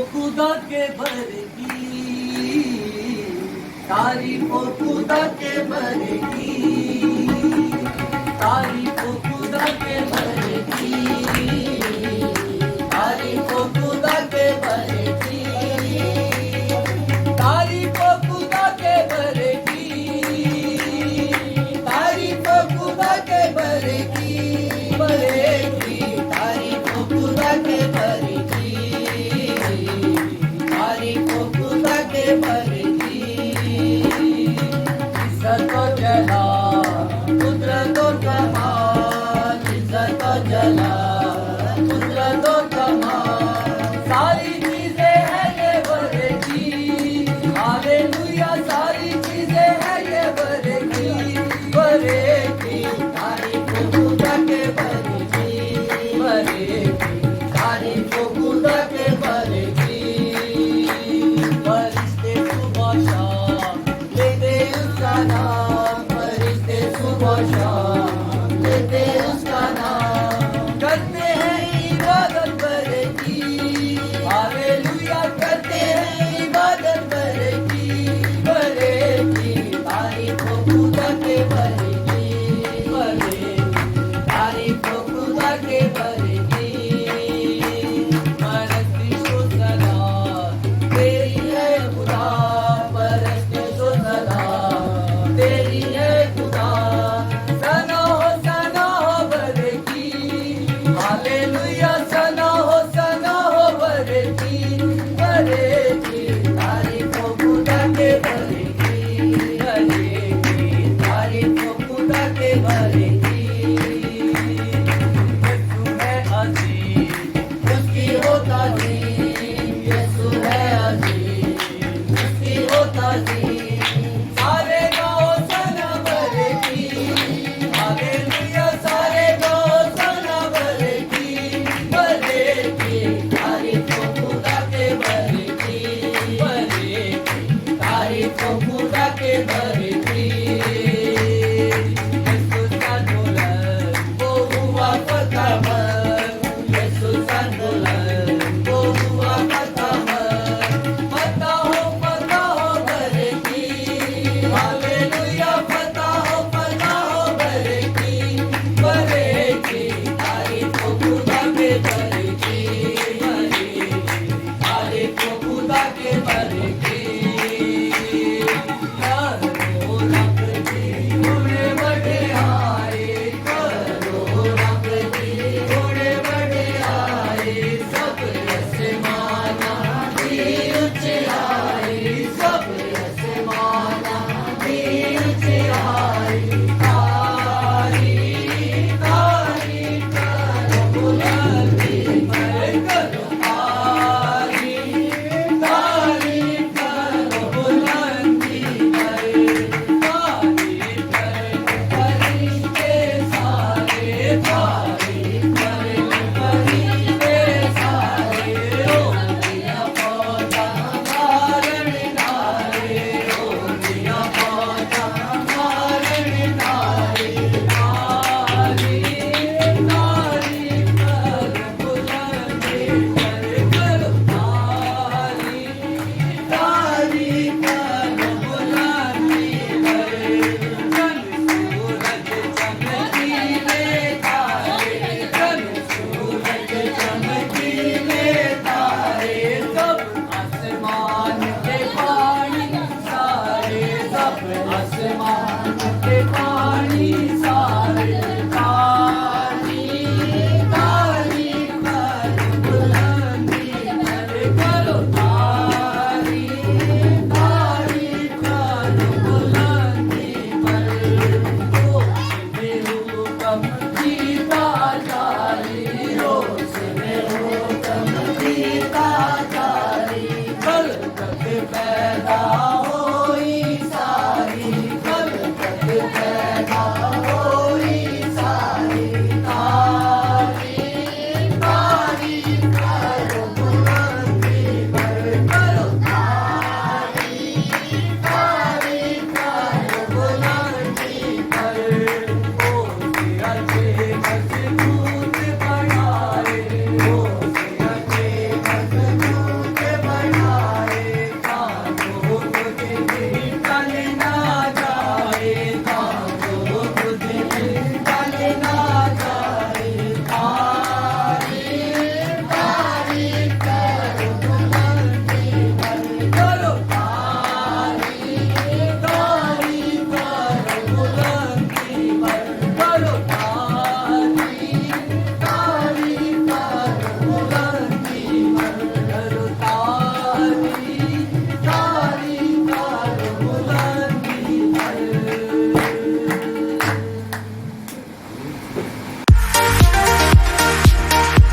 खुदा के बर की, तारीफो खुदा के बर की, तारीफो खुदा के बर की, तारीफो खुदा के बर की, तारीफो खुदा के बर की, तारीफो खुदा के बर की, बरे की, तारीफो खुदा के बर की, तारीफो खुदा के बर की। इज्जत और जलाल, कुदरत और कमाल, इज्जत और जलाल, कुदरत और कमाल, सारी चीजें हैं ये बरे की, हालेलुया, सारी चीजें हैं ये बरे की, तारीफो खुदा के बरे की, तारीफो खुदा के बरे की। फरिश्ते सुबह शाम लेते उसका नाम, फरिश्ते सुबह शाम लेते उसका नाम, करते हैं इबादत बरे की, हालेलुया, करते हैं इबादत बरे की, तारीफो खुदा के बरे की, तारीफो खुदा के बरे की। परस्ती को सलाम तेरी है खुदा, परस्ती को सलाम तेरी है खुदा, सना हो बरे की, हालेलुया, सना हो बरे की, तारीफो खुदा के बरे की, तारीफो खुदा के बरे की। यीशु है अजीज,